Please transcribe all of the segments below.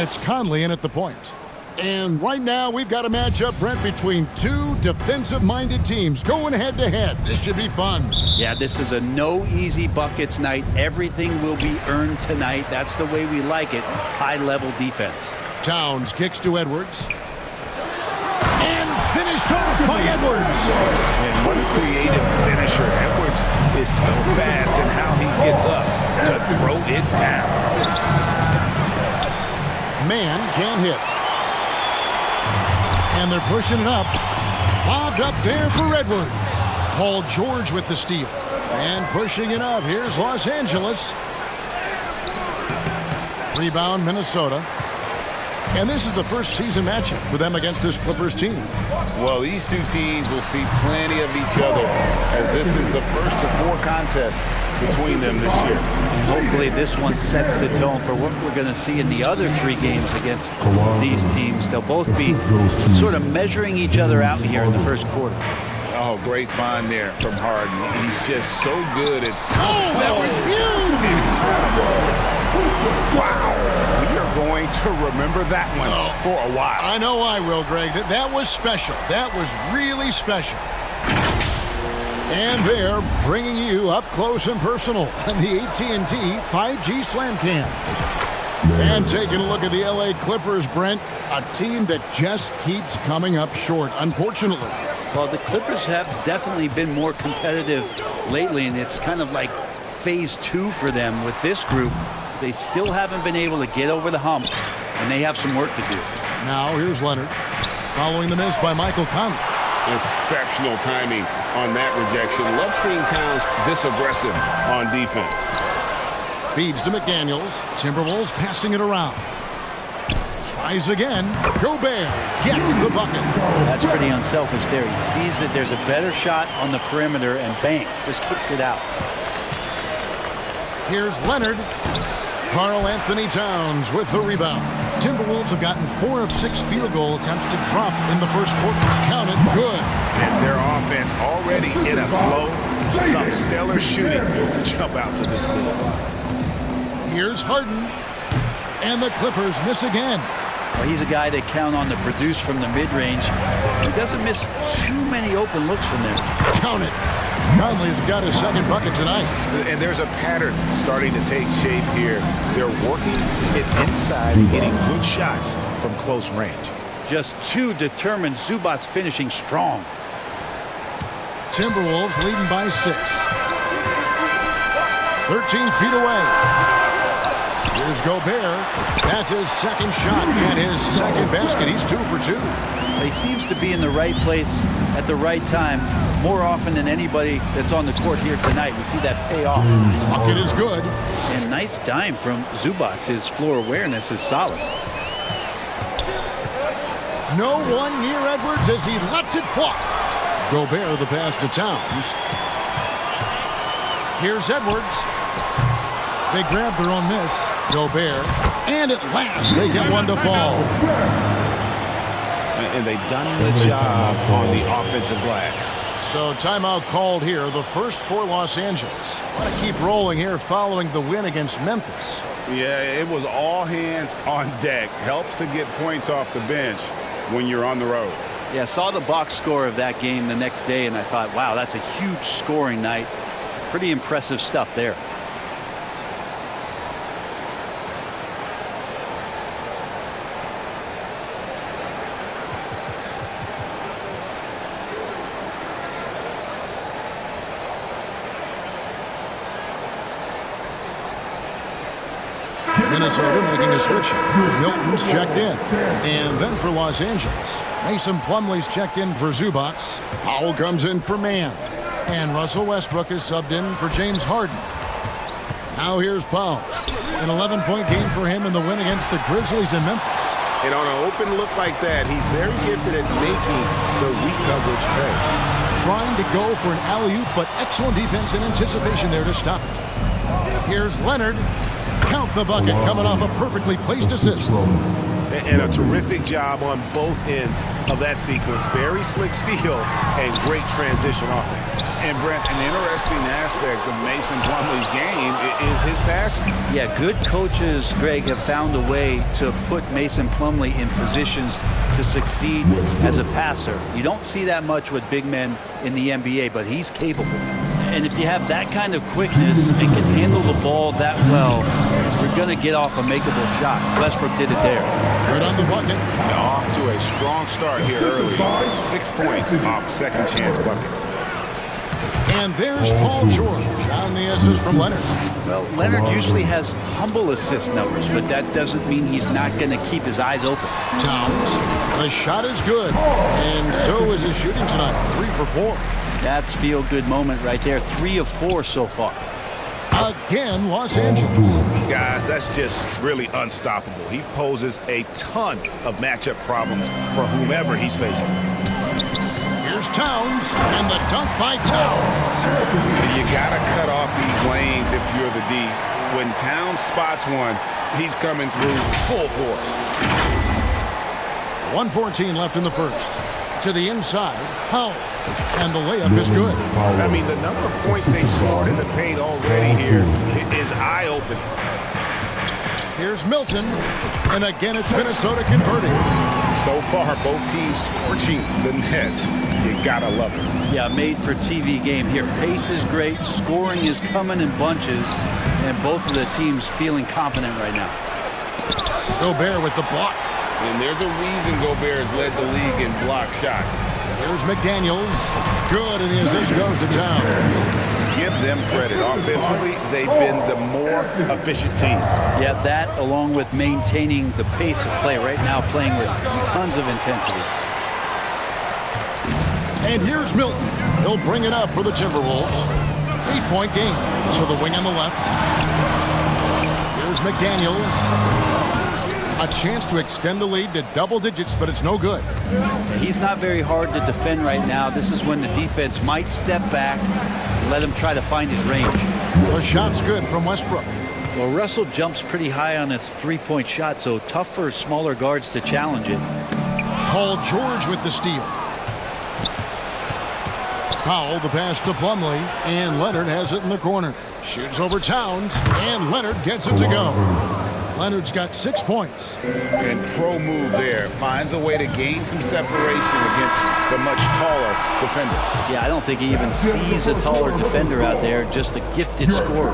it's Conley in at the point. And right now, we've got a matchup, Brent, between two defensive-minded teams going head-to-head. This should be fun. Yeah, this is a no easy buckets night. Everything will be earned tonight. That's the way we like it. High-level defense. Towns kicks to Edwards. And finished off by Edwards. And what a creative finisher. Edwards is so fast in how he gets up to throw it down. Man can't hit. And they're pushing it up. Lobbed up there for Edwards. Paul George with the steal. And pushing it up. Here's Los Angeles. Rebound, Minnesota. And this is the first season matchup for them against this Clippers team. Well, these two teams will see plenty of each other as this is the first of 4 contests between them this year. Hopefully this one sets the tone for what we're going to see in the other 3 games against these teams. They'll both be sort of measuring each other out here in the first quarter. Oh, great find there from Harden. He's just so good at... Oh, that was huge! Wow. We are going to remember that one for a while. I know I will, Greg. That was special. That was really special. And they're bringing you up close and personal on the AT&T 5G Slam Cam. And taking a look at the LA Clippers, Brent, a team that just keeps coming up short, unfortunately. Well, the Clippers have definitely been more competitive lately, and it's kind of like phase 2 for them with this group. They still haven't been able to get over the hump, and they have some work to do. Now here's Leonard following the miss by Michael Conley. Exceptional timing on that rejection. Love seeing Towns this aggressive on defense. Feeds to McDaniels. Timberwolves passing it around. Tries again. Gobert gets the bucket. That's pretty unselfish there. He sees that there's a better shot on the perimeter, and bang, just kicks it out. Here's Leonard. Karl Anthony Towns with the rebound. Timberwolves have gotten 4 of 6 field goal attempts to drop in the first quarter. Count it, good. And their offense already in a flow. Some stellar shooting to jump out to this lead. Here's Harden. And the Clippers miss again. Well, he's a guy they count on to produce from the mid-range. He doesn't miss too many open looks from there. Count it. Conley's got his second bucket tonight. And there's a pattern starting to take shape here. They're working it inside and getting good shots from close range. Just 2 determined. Zubac's finishing strong. Timberwolves leading by 6. 13 feet away. Here's Gobert. That's his second shot and his second basket. He's 2 for 2. He seems to be in the right place at the right time more often than anybody that's on the court here tonight. We see that pay off. Bucket is good. And nice dime from Zubac. His floor awareness is solid. No one near Edwards as he lets it fly. Gobert the pass to Towns. Here's Edwards. They grab their own miss. Gobert. And at last they get one to fall. And they've done the job on the offensive glass. So timeout called here, the first for Los Angeles. Want to keep rolling here following the win against Memphis. Yeah, it was all hands on deck. Helps to get points off the bench when you're on the road. Yeah, I saw the box score of that game the next day, and I thought, wow, that's a huge scoring night. Pretty impressive stuff there. Minnesota making a switch. Milton's checked in. And then for Los Angeles, Mason Plumlee's checked in for Zubac. Powell comes in for Mann. And Russell Westbrook is subbed in for James Harden. Now here's Powell. An 11-point game for him in the win against the Grizzlies in Memphis. And on an open look like that, he's very gifted at making the weak coverage pay. Trying to go for an alley-oop, but excellent defense and anticipation there to stop it. Here's Leonard. Count the bucket coming off a perfectly placed assist. And a terrific job on both ends of that sequence. Very slick steal and great transition offense. And Brent, an interesting aspect of Mason Plumlee's game is his passing. Yeah, good coaches, Greg, have found a way to put Mason Plumlee in positions to succeed as a passer. You don't see that much with big men in the NBA, but he's capable. And if you have that kind of quickness and can handle the ball that well, you're going to get off a makeable shot. Westbrook did it there. Right on the bucket. Off to a strong start here early. 6 points off second chance buckets. And there's Paul George on the assist from Leonard. Well, Leonard usually has humble assist numbers, but that doesn't mean he's not going to keep his eyes open. Towns, the shot is good, and so is his shooting tonight. 3 for 4. That's feel-good moment right there. 3 of 4 so far. Again, Los Angeles. Guys, that's just really unstoppable. He poses a ton of matchup problems for whomever he's facing. Here's Towns, and the dunk by Towns. You got to cut off these lanes if you're the D. When Towns spots one, he's coming through full force. 1:14 left in the first. To the inside, Powell, and the layup is good. I mean, the number of points they've scored in the paint already here is eye-opening. Here's Milton, and again it's Minnesota converting. So far, both teams scorching the nets. You gotta love it. Yeah, made for TV game here. Pace is great, scoring is coming in bunches, and both of the teams feeling confident right now. Gobert with the block. And there's a reason Gobert has led the league in block shots. Here's McDaniels. Good, and the assist goes to Town. Give them credit. Offensively, they've been the more efficient team. Yeah, that along with maintaining the pace of play right now, playing with tons of intensity. And here's Milton. He'll bring it up for the Timberwolves. 8-point game. So the wing on the left. Here's McDaniels. A chance to extend the lead to double digits, but it's no good. He's not very hard to defend right now. This is when the defense might step back and let him try to find his range. The shot's good from Westbrook. Well, Russell jumps pretty high on his three-point shot, so tough for smaller guards to challenge it. Paul George with the steal. Powell, the pass to Plumlee, and Leonard has it in the corner. Shoots over Towns, and Leonard gets it to go. Leonard's got 6 points. And pro move there. Finds a way to gain some separation against the much taller defender. Yeah, I don't think he even sees a taller defender out there, just a gifted scorer.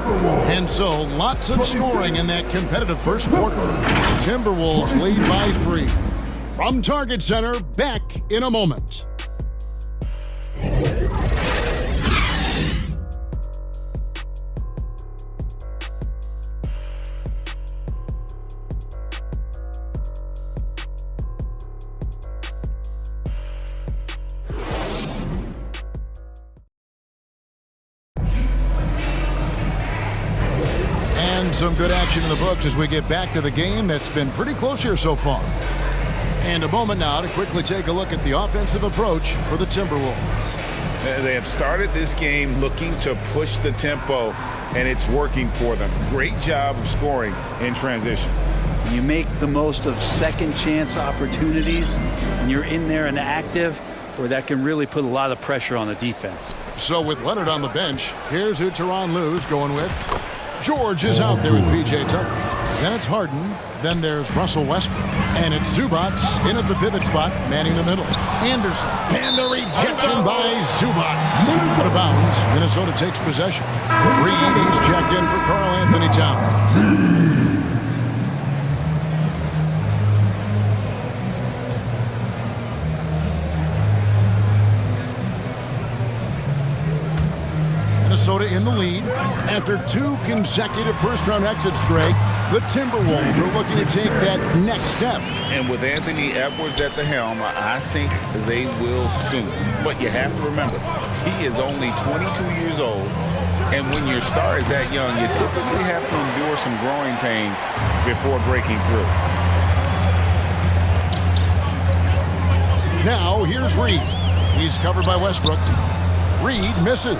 And so, lots of scoring in that competitive first quarter. Timberwolves lead by 3. From Target Center, back in a moment. Some good action in the books as we get back to the game that's been pretty close here so far. And a moment now to quickly take a look at the offensive approach for the Timberwolves. They have started this game looking to push the tempo, and it's working for them. Great job of scoring in transition. You make the most of second chance opportunities, and you're in there and active, where that can really put a lot of pressure on the defense. So with Leonard on the bench, here's who Tyronn Lue's going with. George is out there with P.J. Tucker. Then it's Harden. Then there's Russell Westbrook. And it's Zubac in at the pivot spot, manning the middle. Anderson. And the rejection by Zubac. Out of bounds. Minnesota takes possession. Reed is checked in for Karl Anthony Towns. Minnesota in the lead. After 2 consecutive first-round exits, Greg, the Timberwolves are looking to take that next step. And with Anthony Edwards at the helm, I think they will soon. But you have to remember, he is only 22 years old. And when your star is that young, you typically have to endure some growing pains before breaking through. Now, here's Reed. He's covered by Westbrook. Reed misses.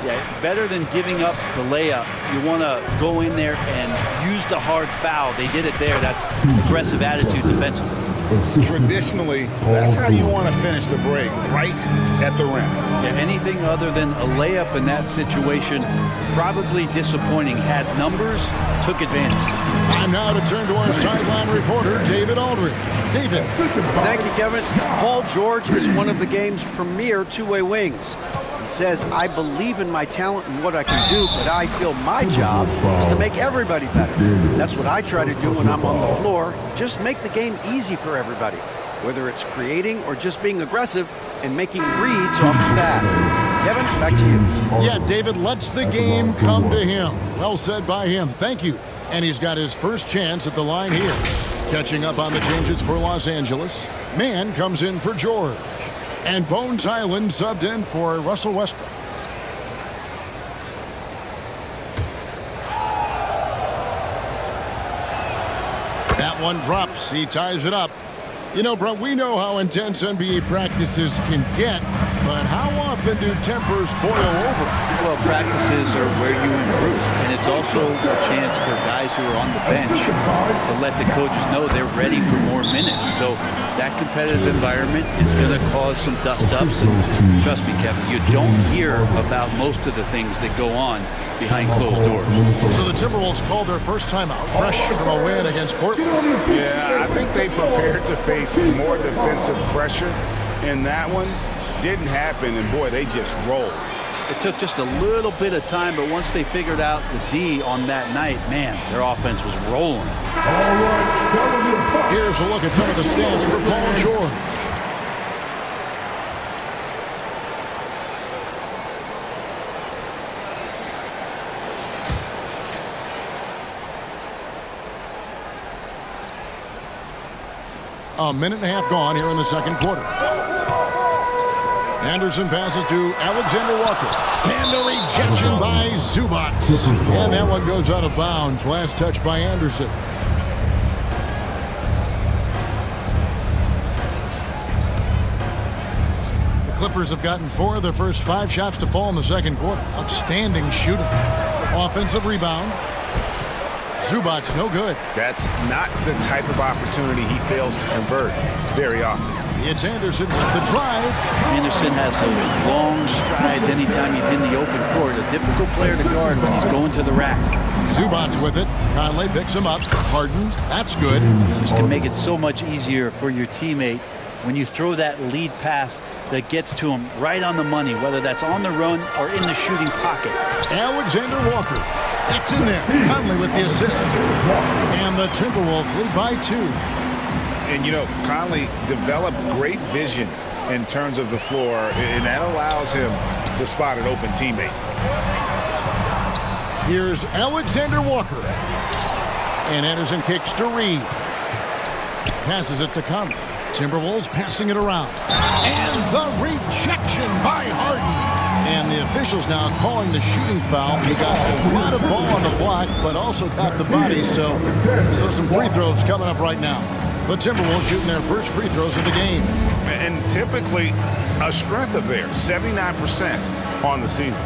Yeah, better than giving up the layup. You want to go in there and use the hard foul. They did it there. That's aggressive attitude defensively. Traditionally, that's how you want to finish the break, right at the rim. Yeah, anything other than a layup in that situation, probably disappointing. Had numbers, took advantage. Time now to turn to our sideline reporter, David Aldridge. David. Thank you, Kevin. Paul George is one of the game's premier two-way wings. He says, I believe in my talent and what I can do, but I feel my job is to make everybody better. That's what I try to do when I'm on the floor. Just make the game easy for everybody, whether it's creating or just being aggressive and making reads off the bat. Kevin, back to you. Yeah, David lets the game come to him. Well said by him. Thank you. And he's got his first chance at the line here. Catching up on the changes for Los Angeles. Mann comes in for George. And Bones Hyland subbed in for Russell Westbrook. That one drops. He ties it up. You know, Brent, we know how intense NBA practices can get, but how often do tempers boil over? Well, practices are where you improve, and it's also a chance for guys who are on the bench to let the coaches know they're ready for more minutes. So that competitive environment is going to cause some dust-ups, and trust me, Kevin, you don't hear about most of the things that go on behind closed doors. So the Timberwolves called their first timeout, fresh from a win against Portland. Yeah, I think they prepared to face more defensive pressure, and that one didn't happen, and boy, they just rolled. It took just a little bit of time, but once they figured out the D on that night, man, their offense was rolling. Here's a look at some of the stats for Paul George. A minute and a half gone here in the second quarter. Anderson passes to Alexander Walker. And a rejection by Zubac. And that one goes out of bounds. Last touch by Anderson. The Clippers have gotten 4 of their first 5 shots to fall in the second quarter. Outstanding shooting. Offensive rebound. Zubac, no good. That's not the type of opportunity he fails to convert very often. It's Anderson with the drive. Anderson has those long strides anytime he's in the open court. A difficult player to guard when he's going to the rack. Zubac with it. Conley picks him up. Harden, that's good. This can make it so much easier for your teammate when you throw that lead pass that gets to him right on the money, whether that's on the run or in the shooting pocket. Alexander Walker. That's in there. Conley with the assist. And the Timberwolves lead by 2. And, you know, Conley developed great vision in terms of the floor, and that allows him to spot an open teammate. Here's Alexander Walker. And Anderson kicks to Reed. Passes it to Conley. Timberwolves passing it around. And the rejection by Harden. And the officials now calling the shooting foul. He got a lot of ball on the block, but also got the body. So some free throws coming up right now. The Timberwolves shooting their first free throws of the game. And typically a strength of theirs, 79% on the season.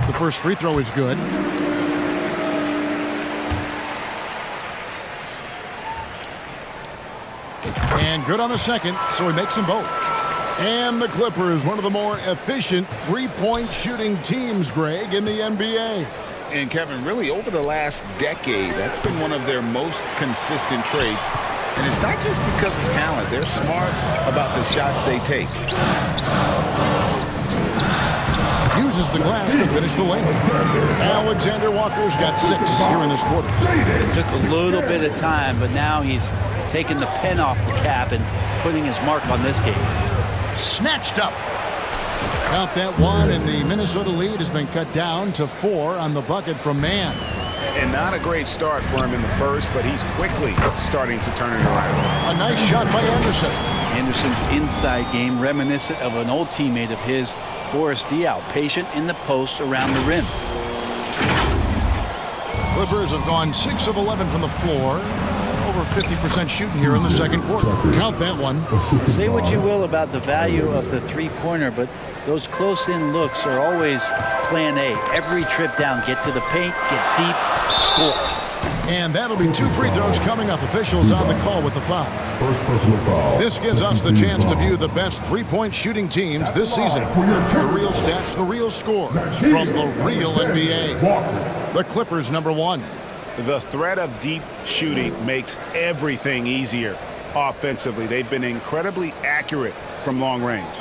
The first free throw is good. And good on the second, so he makes them both. And the Clippers, one of the more efficient three-point shooting teams, Greg, in the NBA. And Kevin, really over the last decade, that's been one of their most consistent traits. And it's not just because of talent. They're smart about the shots they take. Uses the glass to finish the lane. Alexander Walker's got 6 here in this quarter. It took a little bit of time, but now he's taking the pen off the cap and putting his mark on this game. Snatched up. Count that one, and the Minnesota lead has been cut down to 4 on the bucket from Mann. And not a great start for him in the first, but he's quickly starting to turn it around. A nice shot by Anderson. Anderson's inside game reminiscent of an old teammate of his, Boris Diaw, patient in the post around the rim. Clippers have gone 6 of 11 from the floor. Over 50% shooting here in the second quarter. Count that one. Say what you will about the value of the three-pointer, but those close-in looks are always plan A. Every trip down, get to the paint, get deep, score. And that'll be 2 free throws coming up. Officials on the call with the foul. This gives us the chance to view the best three-point shooting teams this season. The real stats, the real scores from the real NBA. The Clippers, number 1. The threat of deep shooting makes everything easier offensively. They've been incredibly accurate from long range.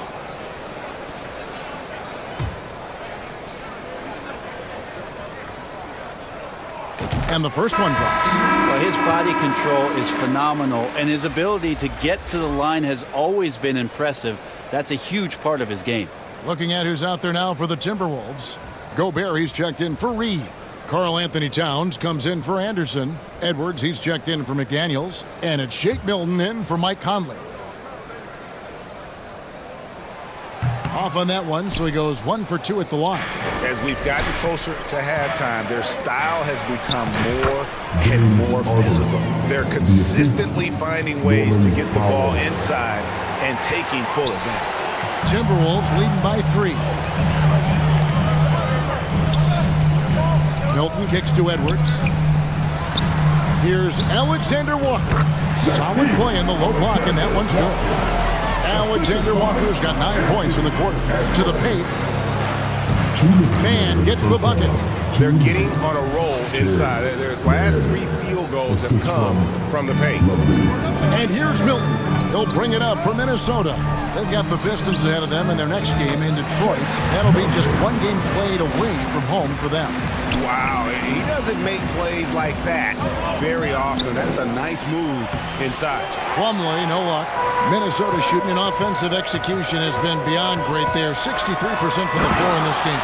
And the first one drops. Well, his body control is phenomenal, and his ability to get to the line has always been impressive. That's a huge part of his game. Looking at who's out there now for the Timberwolves. Gobert, he's checked in for Reed. Karl Anthony Towns comes in for Anderson. Edwards, he's checked in for McDaniels. And it's Shake Milton in for Mike Conley. Off on that one, so he goes 1 for 2 at the line. As we've gotten closer to halftime, their style has become more and more physical. They're consistently finding ways to get the ball inside and taking full advantage. Timberwolves leading by 3. Milton kicks to Edwards. Here's Alexander Walker. Solid play in the low block, and that one's good. Alexander Walker's got 9 points in the quarter. To the paint. Man gets the bucket. They're getting on a roll inside. Their last 3 field goals have come from the paint. And here's Milton. He'll bring it up for Minnesota. They've got the Pistons ahead of them in their next game in Detroit. That'll be just 1 game played away from home for them. Wow, he doesn't make plays like that very often. That's a nice move inside. Plumlee, no luck. Minnesota shooting in offensive execution has been beyond great there. 63% from the floor in this game.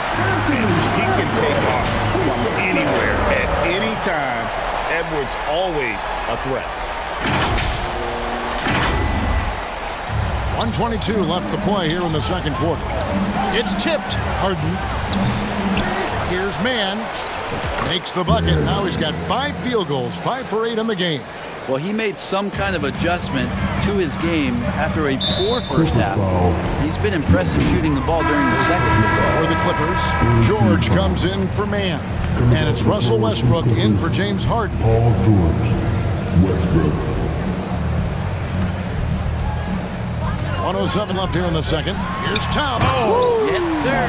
He can take off from anywhere at any time. Edwards always a threat. 1:22 left to play here in the second quarter. It's tipped. Harden. Here's Mann. Makes the bucket. Now he's got 5 field goals, 5 for 8 in the game. Well, he made some kind of adjustment to his game after a poor first half. He's been impressive shooting the ball during the second. For the Clippers, George comes in for Mann. And it's Russell Westbrook in for James Harden. Paul George, Westbrook. 1:07 left here in the second. Here's Tom. Oh, Yes, sir.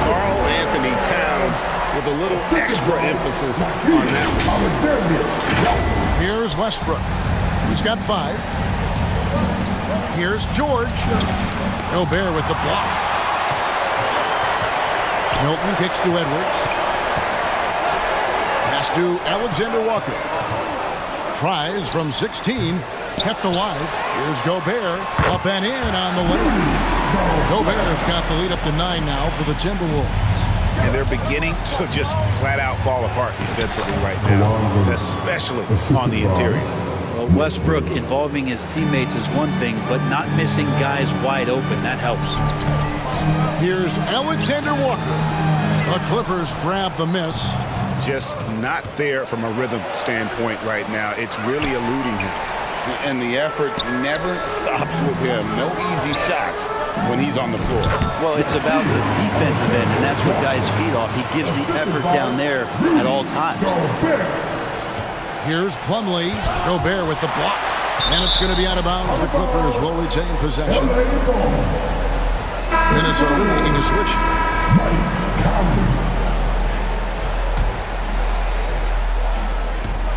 Karl Anthony Towns with a little extra emphasis on that one. Here's Westbrook. He's got 5. Here's George. Gobert with the block. Milton kicks to Edwards. Pass to Alexander Walker. Tries from 16. Kept alive. Here's Gobert. Up and in on the way. Gobert has got the lead up to 9 now for the Timberwolves. And they're beginning to just flat out fall apart defensively right now, especially on the interior. Well, Westbrook involving his teammates is one thing, but not missing guys wide open, that helps. Here's Alexander Walker. The Clippers grab the miss. Just not there from a rhythm standpoint right now. It's really eluding him. And the effort never stops with him. No easy shots when he's on the floor. Well, it's about the defensive end, and that's what guys feed off. He gives the effort down there at all times. Here's Plumlee. Gobert with the block. And it's going to be out of bounds. The Clippers will retain possession. Minnesota making a switch.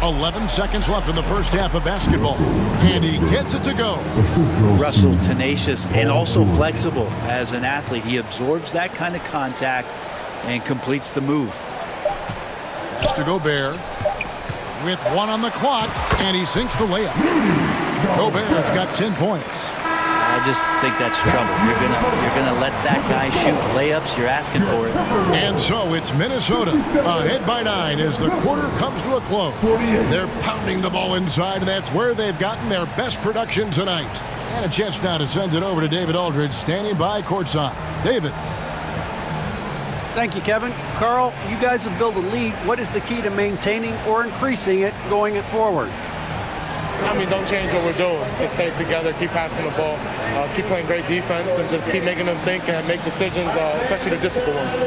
11 seconds left in the first half of basketball. And he gets it to go. Russell, tenacious and also flexible as an athlete. He absorbs that kind of contact and completes the move. Pass to Gobert. With 1 on the clock, and he sinks the layup. Gobert's got 10 points. just think that's trouble. You're gonna let that guy shoot layups. You're asking for it. And so it's Minnesota ahead by 9 as the quarter comes to a close. They're pounding the ball inside, and that's where they've gotten their best production tonight. And a chance now to send it over to David Aldridge, standing by courtside. David. Thank you, Kevin. Carl, you guys have built a lead. What is the key to maintaining or increasing it going it forward? I mean, don't change what we're doing. Just stay together, keep passing the ball, keep playing great defense, and just keep making them think and make decisions, especially the difficult ones.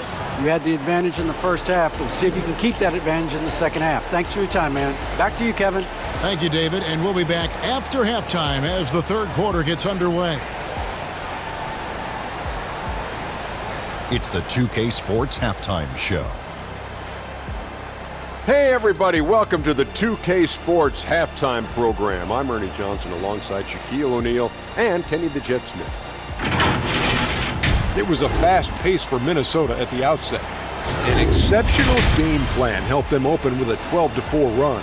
You had the advantage in the first half. We'll see if you can keep that advantage in the second half. Thanks for your time, man. Back to you, Kevin. Thank you, David. And we'll be back after halftime as the third quarter gets underway. It's the 2K Sports Halftime Show. Hey everybody, welcome to the 2K Sports Halftime Program. I'm Ernie Johnson alongside Shaquille O'Neal and Kenny the Jet Smith. It was a fast pace for Minnesota at the outset. An exceptional game plan helped them open with a 12-4 run.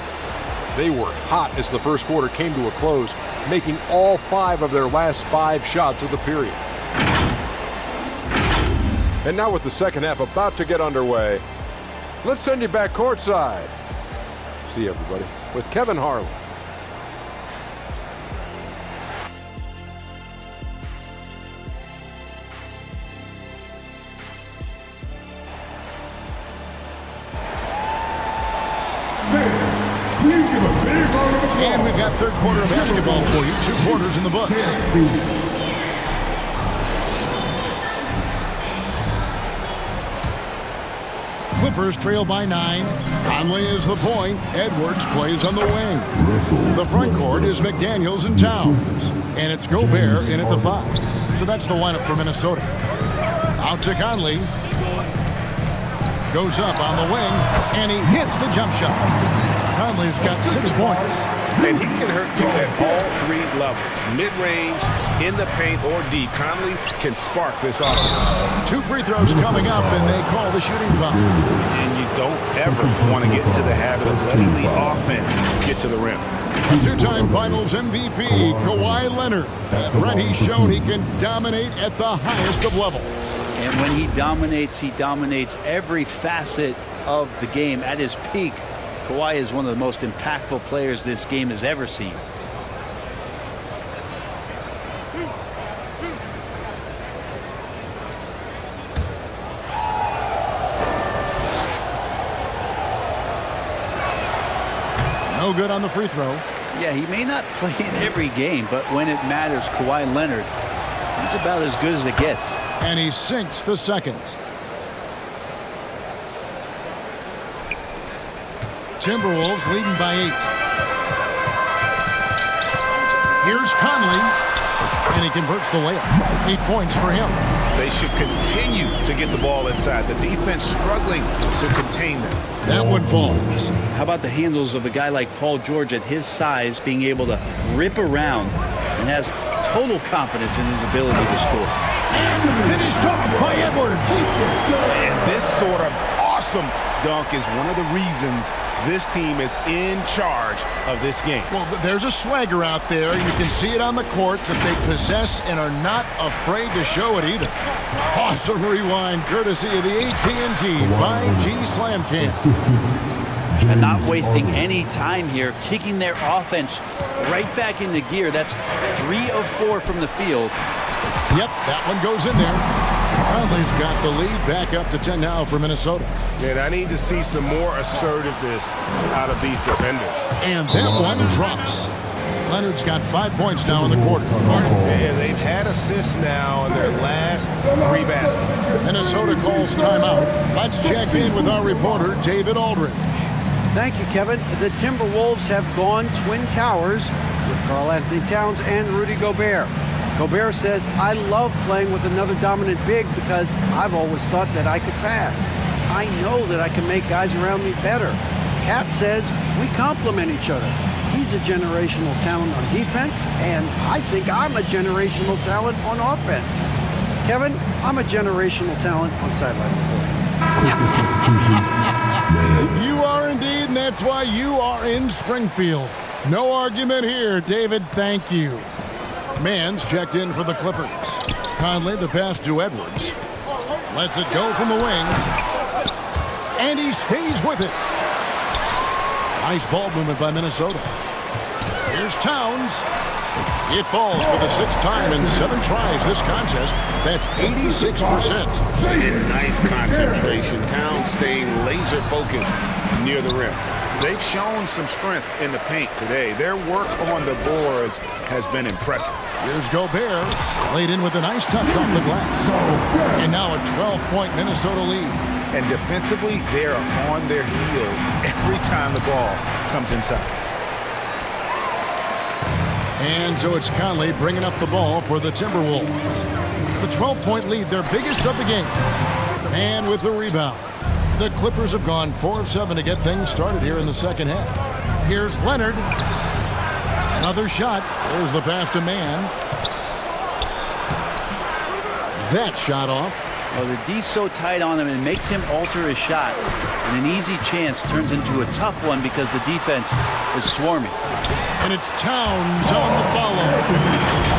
They were hot as the first quarter came to a close, making all 5 of their last 5 shots of the period. And now with the second half about to get underway, let's send you back courtside. See you, everybody, with Kevin Harlan. And we've got third quarter of basketball for you. 2 quarters in the books. Clippers trail by 9. Conley is the point. Edwards plays on the wing. The front court is McDaniels and Towns. And it's Gobert in at the 5. So that's the lineup for Minnesota. Out to Conley. Goes up on the wing, and he hits the jump shot. Conley's got 6 points. And he can hurt you at all 3 levels. Mid-range, in the paint, or deep. Conley can spark this offense. 2 free throws coming up, and they call the shooting foul. And you don't ever want to get into the habit of letting the offense get to the rim. A 2-time Finals MVP, Kawhi Leonard. Brent, he's shown he can dominate at the highest of levels. And when he dominates every facet of the game at his peak. Kawhi is one of the most impactful players this game has ever seen. No good on the free throw. Yeah, he may not play in every game, but when it matters, Kawhi Leonard, he's about as good as it gets. And he sinks the second. Timberwolves leading by 8. Here's Conley, and he converts the layup. 8 points for him. They should continue to get the ball inside. The defense struggling to contain them. That one falls. How about the handles of a guy like Paul George at his size being able to rip around and has total confidence in his ability to score. And finished off by Edwards. And this sort of awesome dunk is one of the reasons this team is in charge of this game. Well, there's a swagger out there. You can see it on the court that they possess and are not afraid to show it either. Awesome rewind courtesy of the AT&T 5G Slam Cam. And not wasting any time here, kicking their offense right back into gear. That's 3 of 4 from the field. Yep, that one goes in there. Conley's got the lead back up to 10 now for Minnesota. And I need to see some more assertiveness out of these defenders. And that one drops. Leonard's got 5 points now in the quarter. And they've had assists now in their last 3 baskets. Minnesota calls timeout. Let's check in with our reporter, David Aldridge. Thank you, Kevin. The Timberwolves have gone Twin Towers with Karl Anthony Towns and Rudy Gobert. Gobert says, I love playing with another dominant big because I've always thought that I could pass. I know that I can make guys around me better. Cat says, we complement each other. He's a generational talent on defense, and I think I'm a generational talent on offense. Kevin, I'm a generational talent on sideline reporting. You are indeed, and that's why you are in Springfield. No argument here, David. Thank you. Mann's checked in for the Clippers. Conley, the pass to Edwards. Lets it go from the wing. And he stays with it. Nice ball movement by Minnesota. Here's Towns. It falls for the 6th time in 7 tries this contest. That's 86%. Nice concentration. Towns staying laser focused near the rim. They've shown some strength in the paint today. Their work on the boards has been impressive. Here's Gobert, laid in with a nice touch off the glass. And now a 12-point Minnesota lead. And defensively, they are on their heels every time the ball comes inside. And so it's Conley bringing up the ball for the Timberwolves. The 12-point lead, their biggest of the game. And with the rebound, the Clippers have gone 4 of 7 to get things started here in the second half. Here's Leonard. Another shot. There's the pass to Mann. That shot off. Well, the D's so tight on him, it makes him alter his shot. And an easy chance turns into a tough one because the defense is swarming. And it's Towns on the follow.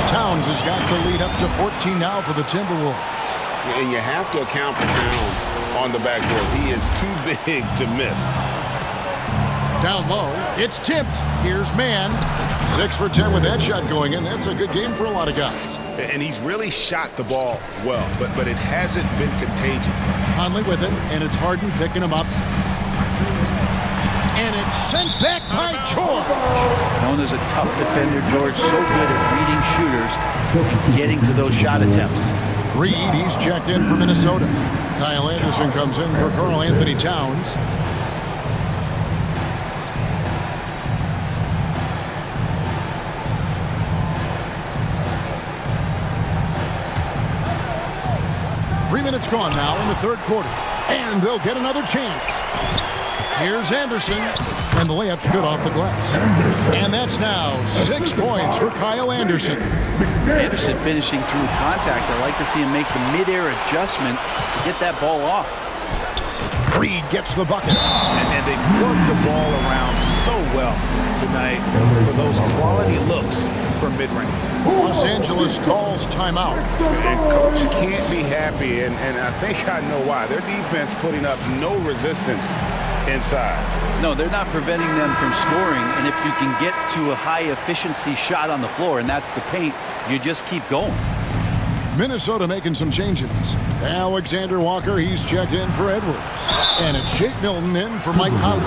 Towns has got the lead up to 14 now for the Timberwolves. And you have to account for Towns on the backboards. He is too big to miss. Down low, it's tipped. Here's Mann. 6 for 10 with that shot going in. That's a good game for a lot of guys. And he's really shot the ball well, but it hasn't been contagious. Conley with it, and it's Harden picking him up. And it's sent back by George. Known as a tough defender, George, so good at reading shooters, getting to those shot attempts. Reed, he's checked in for Minnesota. Kyle Anderson comes in for Karl Anthony Towns. Minutes gone now in the third quarter. And they'll get another chance. Here's Anderson. And the layup's good off the glass. And that's now 6 points for Kyle Anderson. Anderson finishing through contact. I like to see him make the mid-air adjustment to get that ball off. Reed gets the bucket. And they've worked the ball around so well tonight for those quality looks from mid-range. Los Angeles calls timeout. And coach can't be happy, and I think I know why. Their defense putting up no resistance inside. No, they're not preventing them from scoring, and if you can get to a high-efficiency shot on the floor, and that's the paint, you just keep going. Minnesota making some changes. Alexander Walker, he's checked in for Edwards. And it's Shake Milton in for Mike Conley.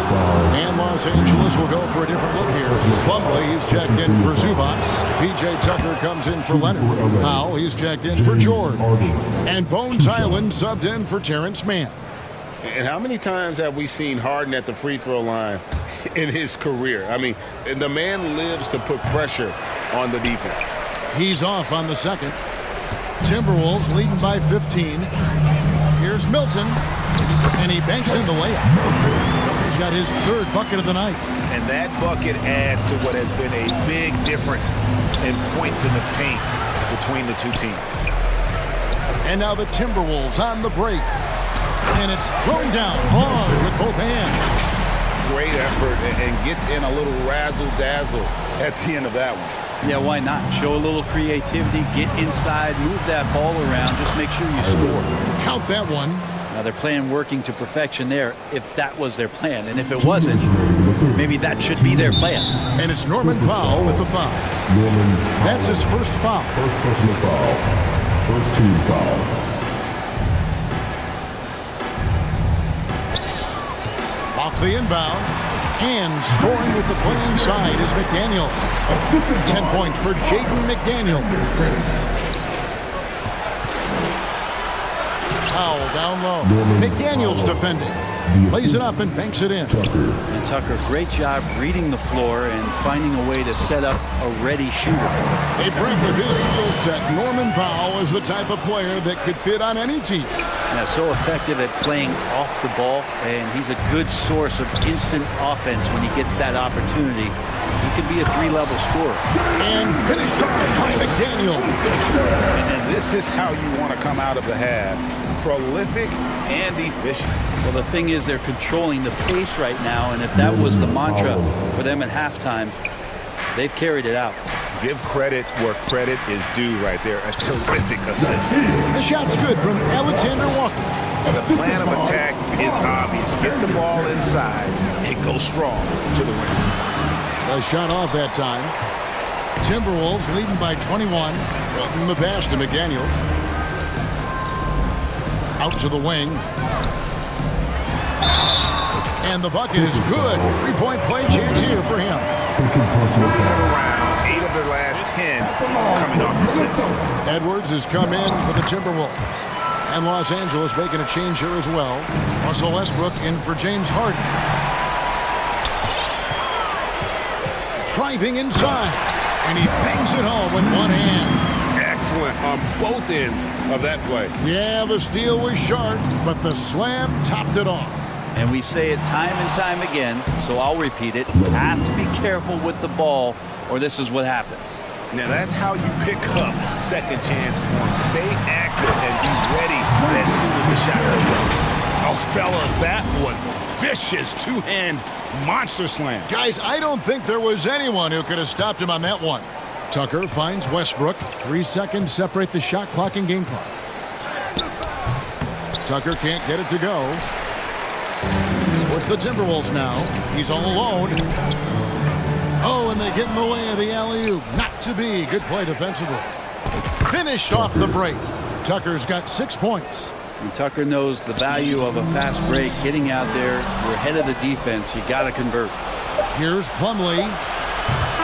And Los Angeles will go for a different look here. Plumlee, he's checked in for Zubac. P.J. Tucker comes in for Leonard. Powell, he's checked in for George. And Bones Island subbed in for Terrence Mann. And how many times have we seen Harden at the free throw line in his career? I mean, the man lives to put pressure on the defense. He's off on the second. Timberwolves leading by 15. Here's Milton, and he banks in the layup. He's got his 3rd bucket of the night. And that bucket adds to what has been a big difference in points in the paint between the two teams. And now the Timberwolves on the break. And it's thrown down hard with both hands. Great effort and gets in a little razzle-dazzle at the end of that one. Yeah, why not? Show a little creativity, get inside, move that ball around, just make sure you score. Count that one. Now their plan working to perfection there, if that was their plan. And if it wasn't, maybe that should be their plan. And it's Norman Powell with the foul. That's his first foul. First personal foul. First team foul. Off the inbound. And scoring with the play inside is McDaniel. 10 points for Jaden McDaniel. Powell down low. McDaniel's defending. Lays it up and banks it in. And Tucker, great job reading the floor and finding a way to set up a ready shooter. Hey, Brent, with his skill set, Norman Powell is the type of player that could fit on any team. Yeah, so effective at playing off the ball, and he's a good source of instant offense when he gets that opportunity. He could be a 3-level scorer. And finished off by McDaniel. And this is how you want to come out of the half. Prolific and efficient. Well, the thing is they're controlling the pace right now, and if that was the mantra for them at halftime, they've carried it out. Give credit where credit is due right there. A terrific assist. The shot's good from Alexander Walker. The plan of attack is obvious. Get the ball inside and go strong to the rim. A shot off that time. Timberwolves leading by 21. From the pass to McDaniels. Out to the wing. And the bucket is good. Three-point play chance here for him. Around 8 of their last 10 coming off assists. Edwards has come in for the Timberwolves. And Los Angeles making a change here as well. Russell Westbrook in for James Harden. Driving inside. And he bangs it home with one hand. Excellent on both ends of that play. Yeah, the steal was sharp, but the slam topped it off. And we say it time and time again, so I'll repeat it. You have to be careful with the ball, or this is what happens. Now that's how you pick up second chance points. Stay active and be ready as soon as the shot goes up. Oh, fellas, that was vicious two-hand monster slam. Guys, I don't think there was anyone who could have stopped him on that one. Tucker finds Westbrook. 3 seconds separate the shot clock and game clock. Tucker can't get it to go. So it's the Timberwolves now. He's all alone. Oh, and they get in the way of the alley-oop. Not to be. Good play defensively. Finished off the break. Tucker's got 6 points. And Tucker knows the value of a fast break. Getting out there, you're ahead of the defense. You got to convert. Here's Plumlee.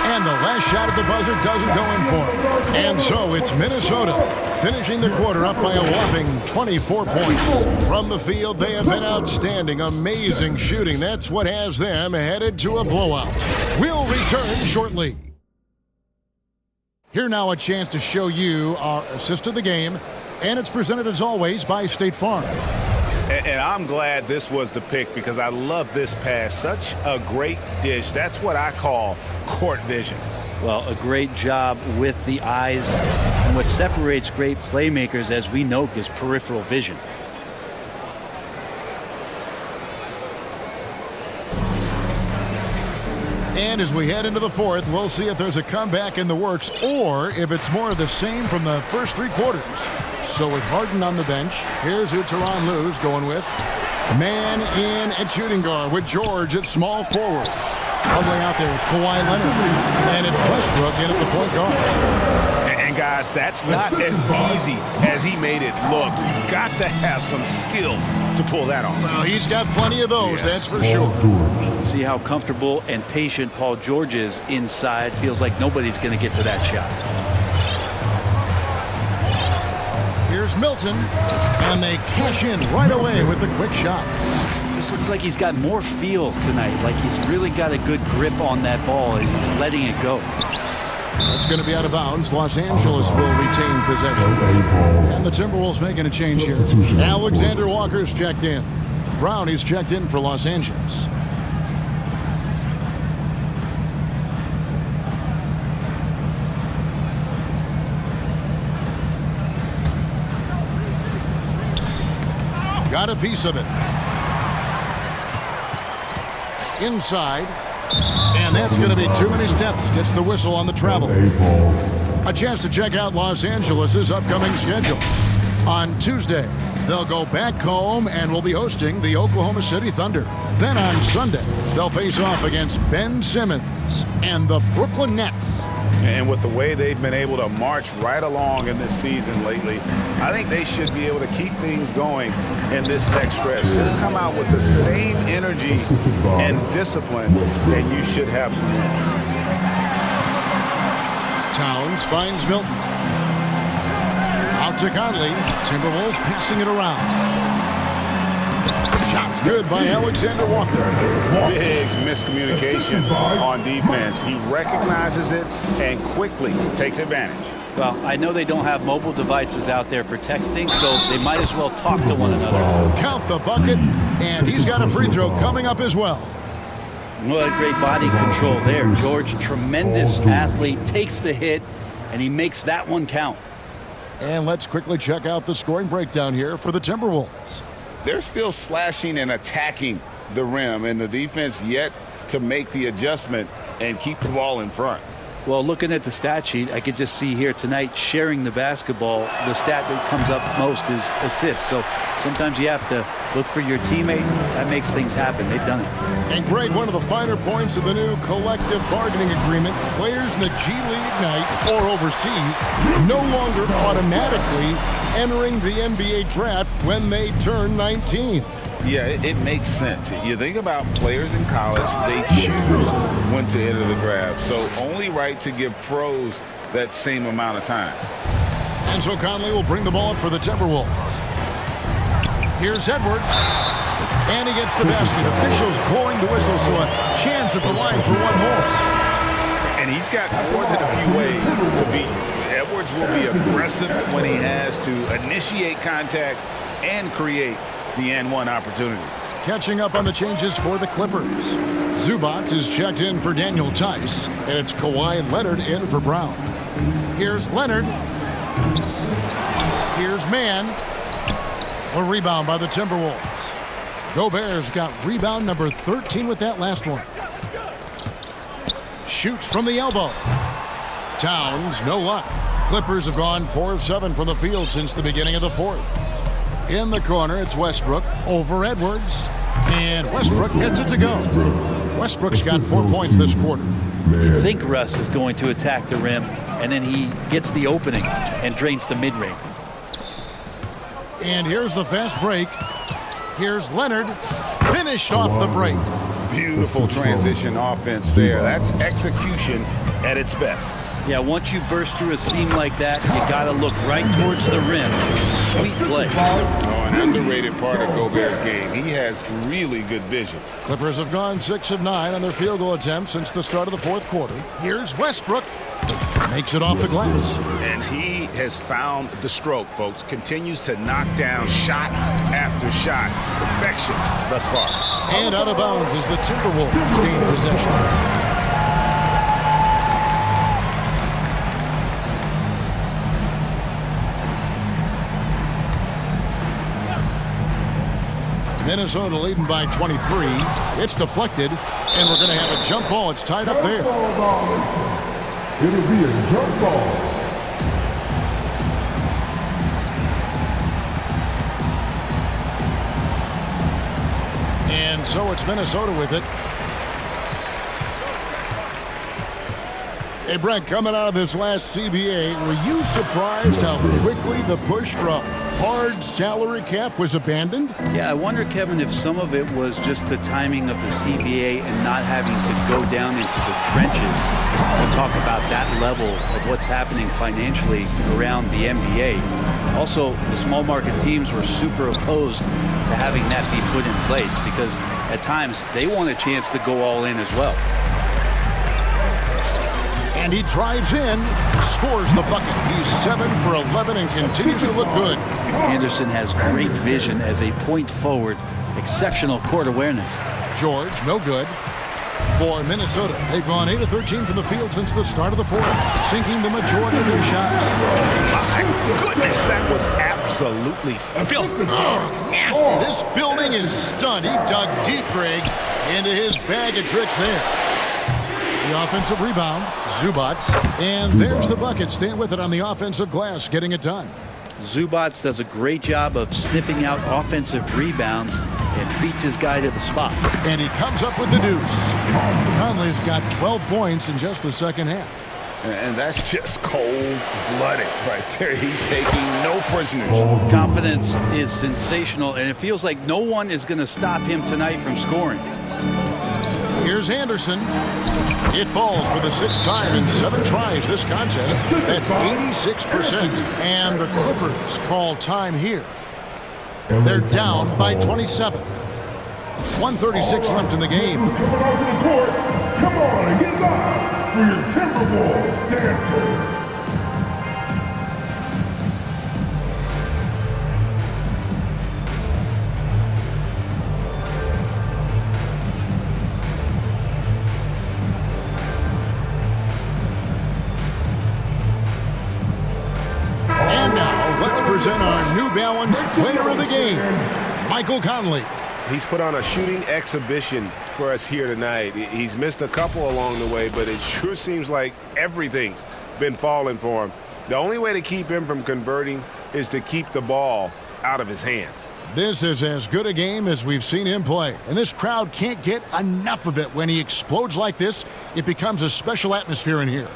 And the last shot at the buzzer doesn't go in for him. And so it's Minnesota finishing the quarter up by a whopping 24 points. From the field, they have been outstanding. Amazing shooting. That's what has them headed to a blowout. We'll return shortly. Here now a chance to show you our assist of the game. And it's presented as always by State Farm. And I'm glad this was the pick because I love this pass. Such a great dish. That's what I call court vision. Well, a great job with the eyes. And what separates great playmakers, as we know, is peripheral vision. And as we head into the fourth, we'll see if there's a comeback in the works or if it's more of the same from the first 3 quarters. So with Harden on the bench, here's who Tyronn Lue's going with. Man in at shooting guard with George at small forward. Huddling out there with Kawhi Leonard. And it's Westbrook in at the point guard. And guys, that's not as easy as he made it look. You've got to have some skills to pull that off. Well, he's got plenty of those, that's for sure. See how comfortable and patient Paul George is inside. Feels like nobody's going to get to that shot. Here's Milton, and they cash in right away with the quick shot. This looks like he's got more feel tonight, like he's really got a good grip on that ball as he's letting it go. That's going to be out of bounds. Los Angeles will retain possession. And the Timberwolves making a change here. Alexander Walker's checked in. Brownie's checked in for Los Angeles. Got a piece of it. Inside. And that's going to be too many steps. Gets the whistle on the travel. A chance to check out Los Angeles' upcoming schedule. On Tuesday, they'll go back home and will be hosting the Oklahoma City Thunder. Then on Sunday, they'll face off against Ben Simmons and the Brooklyn Nets. And with the way they've been able to march right along in this season lately, I think they should be able to keep things going in this next stretch. Just come out with the same energy and discipline, and you should have some wins. Towns finds Milton. Out to Conley. Timberwolves passing it around. Shots good by Alexander Walker. Big miscommunication on defense. He recognizes it and quickly takes advantage. Well, I know they don't have mobile devices out there for texting, so they might as well talk to one another. Count the bucket, and he's got a free throw coming up as well. What a great body control there. George, tremendous athlete, takes the hit, and he makes that one count. And let's quickly check out the scoring breakdown here for the Timberwolves. They're still slashing and attacking the rim, and the defense yet to make the adjustment and keep the ball in front. Well, looking at the stat sheet, I could just see here tonight sharing the basketball. The stat that comes up most is assists. So sometimes you have to look for your teammate. That makes things happen. They've done it. And Greg, one of the finer points of the new collective bargaining agreement, players in the G League Ignite or overseas no longer automatically entering the NBA draft when they turn 19. Yeah, it makes sense. You think about players in college, they choose when to enter the draft. So only right to give pros that same amount of time. And so Conley will bring the ball up for the Timberwolves. Here's Edwards. And he gets the basket. Officials blowing the whistle, so a chance at the line for one more. And he's got more than a few ways to beat you. Edwards will be aggressive when he has to initiate contact and create the N1 opportunity. Catching up on the changes for the Clippers. Zubac is checked in for Daniel Tice, and it's Kawhi Leonard in for Brown. Here's Leonard. Here's Mann. A rebound by the Timberwolves. Gobert's got rebound number 13 with that last one. Shoots from the elbow. Towns, no luck. Clippers have gone 4 of 7 from the field since the beginning of the fourth. In the corner, it's Westbrook over Edwards. And Westbrook gets it to go. Westbrook's got 4 points this quarter. You think Russ is going to attack the rim, and then he gets the opening and drains the mid-range. And here's the fast break. Here's Leonard. Finished off the break. Beautiful transition offense there. That's execution at its best. Yeah, once you burst through a seam like that, you got to look right towards the rim. Sweet play. Oh, an underrated part of Gobert's game. He has really good vision. Clippers have gone 6 of 9 on their field goal attempts since the start of the fourth quarter. Here's Westbrook. Makes it off the glass. And he has found the stroke, folks. Continues to knock down shot after shot. Perfection thus far. And out of bounds as the Timberwolves gain possession. Minnesota leading by 23. It's deflected, and we're going to have a jump ball. It's tied up there. It'll be a jump ball. And so it's Minnesota with it. Hey, Brent, coming out of this last CBA, were you surprised how quickly the push for a hard salary cap was abandoned? Yeah, I wonder, Kevin, if some of it was just the timing of the CBA and not having to go down into the trenches to talk about that level of what's happening financially around the NBA. Also, the small market teams were super opposed to having that be put in place because at times they want a chance to go all in as well. And he drives in, scores the bucket. He's 7 for 11 and continues to look good. Anderson has great vision as a point forward, exceptional court awareness. George, no good. For Minnesota, they've gone 8 of 13 from the field since the start of the fourth, sinking the majority of their shots. My goodness, that was absolutely filthy. Oh, nasty. This building is stunned. He dug deep, Greg, into his bag of tricks there. The offensive rebound, Zubac, and there's the bucket. Staying with it on the offensive glass, getting it done. Zubac does a great job of sniffing out offensive rebounds and beats his guy to the spot. And he comes up with the deuce. Conley's got 12 points in just the second half. And that's just cold-blooded right there. He's taking no prisoners. Confidence is sensational, and it feels like no one is going to stop him tonight from scoring. Here's Anderson. It falls for the 6th time in 7 tries this contest. That's 86%. And the Clippers call time here. They're down by 27. 1:36 left in the game. Come on and get live for your Timberwolves dancer. Present our New Balance Player of the Game, Michael Conley. He's put on a shooting exhibition for us here tonight. He's missed a couple along the way, but it sure seems like everything's been falling for him. The only way to keep him from converting is to keep the ball out of his hands. This is as good a game as we've seen him play, and this crowd can't get enough of it. When he explodes like this, it becomes a special atmosphere in here.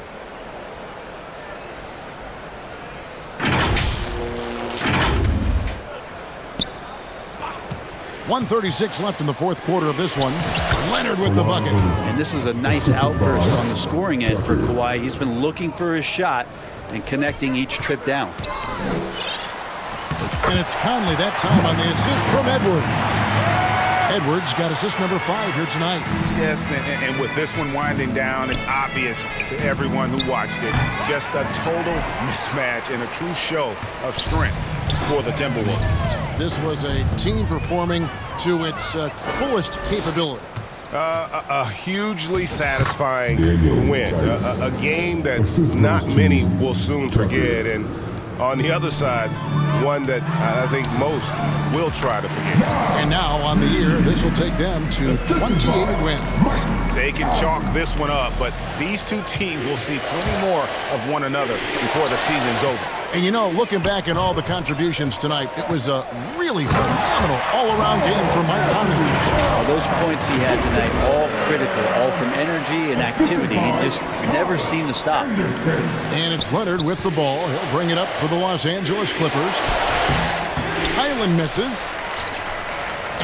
.136 left in the fourth quarter of this one. Leonard with the bucket. And this is a nice outburst on the scoring end for Kawhi. He's been looking for his shot and connecting each trip down. And it's Conley that time on the assist from Edwards. Edwards got assist number 5 here tonight. Yes, and with this one winding down, it's obvious to everyone who watched it. Just a total mismatch and a true show of strength for the Timberwolves. This was a team performing to its fullest capability. A hugely satisfying win. A game that not many will soon forget. And on the other side, one that I think most will try to forget. And now on the year, this will take them to 28 wins. They can chalk this one up, but these two teams will see plenty more of one another before the season's over. And you know, looking back at all the contributions tonight, it was a really phenomenal all-around game for Mike Conley. Those points he had tonight, all critical, all from energy and activity. He just never seemed to stop. And it's Leonard with the ball. He'll bring it up for the Los Angeles Clippers. Highland misses.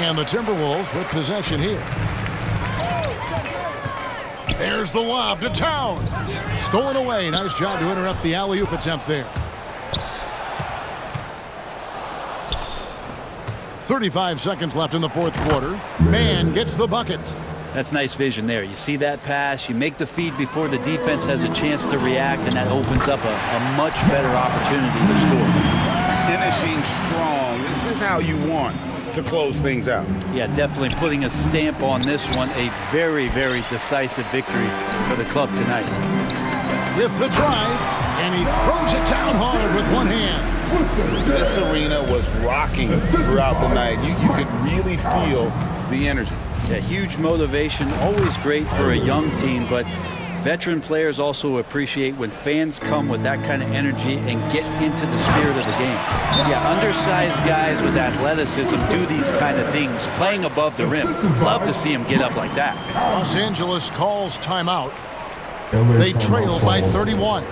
And the Timberwolves with possession here. There's the lob to Towns. Stolen away. Nice job to interrupt the alley-oop attempt there. 35 seconds left in the fourth quarter. Man gets the bucket. That's nice vision there. You see that pass, you make the feed before the defense has a chance to react, and that opens up a much better opportunity to score. Finishing strong. This is how you want to close things out. Yeah, definitely putting a stamp on this one. A very, very decisive victory for the club tonight. With the drive, and he throws it down hard with one hand. This arena was rocking throughout the night. You could really feel the energy. Yeah, huge motivation, always great for a young team, but veteran players also appreciate when fans come with that kind of energy and get into the spirit of the game. Yeah, undersized guys with athleticism do these kind of things, playing above the rim. Love to see them get up like that. Los Angeles calls timeout. They trail by 31.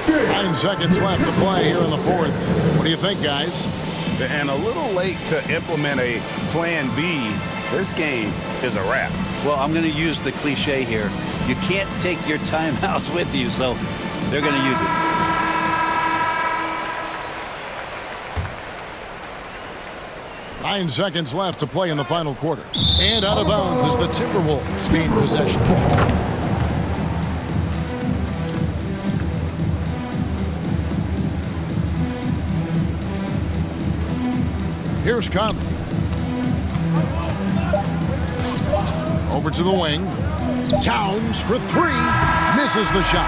9 seconds left to play here in the fourth. What do you think, guys? And a little late to implement a plan B. This game is a wrap. Well, I'm going to use the cliche here. You can't take your timeouts with you, so they're going to use it. Nine seconds left to play in the final quarter. And out of bounds as the Timberwolves gain possession. Here's Conley. Over to the wing. Towns for 3. Misses the shot.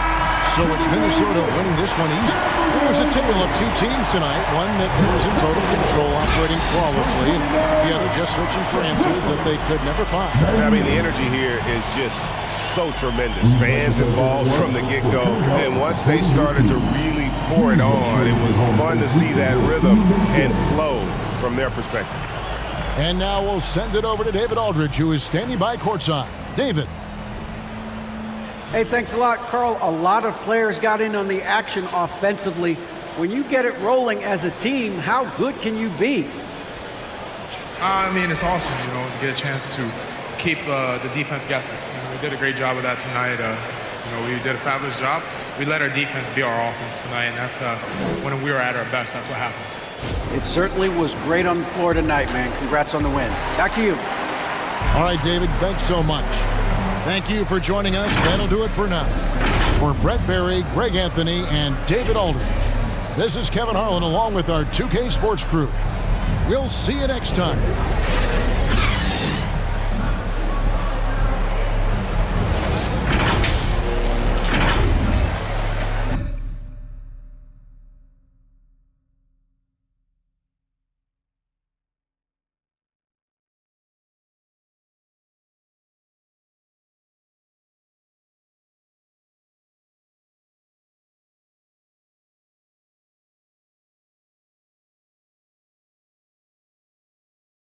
So it's Minnesota winning this one easy. It was a tale of two teams tonight. One that was in total control, operating flawlessly, and the other just searching for answers that they could never find. I mean, the energy here is just so tremendous. Fans involved from the get-go. And once they started to really pour it on, it was fun to see that rhythm and flow from their perspective. And now we'll send it over to David Aldridge, who is standing by courtside. David. Hey, thanks a lot, Carl. A lot of players got in on the action offensively. When you get it rolling as a team, how good can you be? I mean, it's awesome, to get a chance to keep the defense guessing. We did a great job of that tonight. We did a fabulous job. We let our defense be our offense tonight, and that's when we were at our best, that's what happens. It certainly was great on the floor tonight, man. Congrats on the win. Back to you. All right, David, thanks so much. Thank you for joining us. That'll do it for now. For Brett Berry, Greg Anthony, and David Aldridge, this is Kevin Harlan along with our 2K Sports crew. We'll see you next time.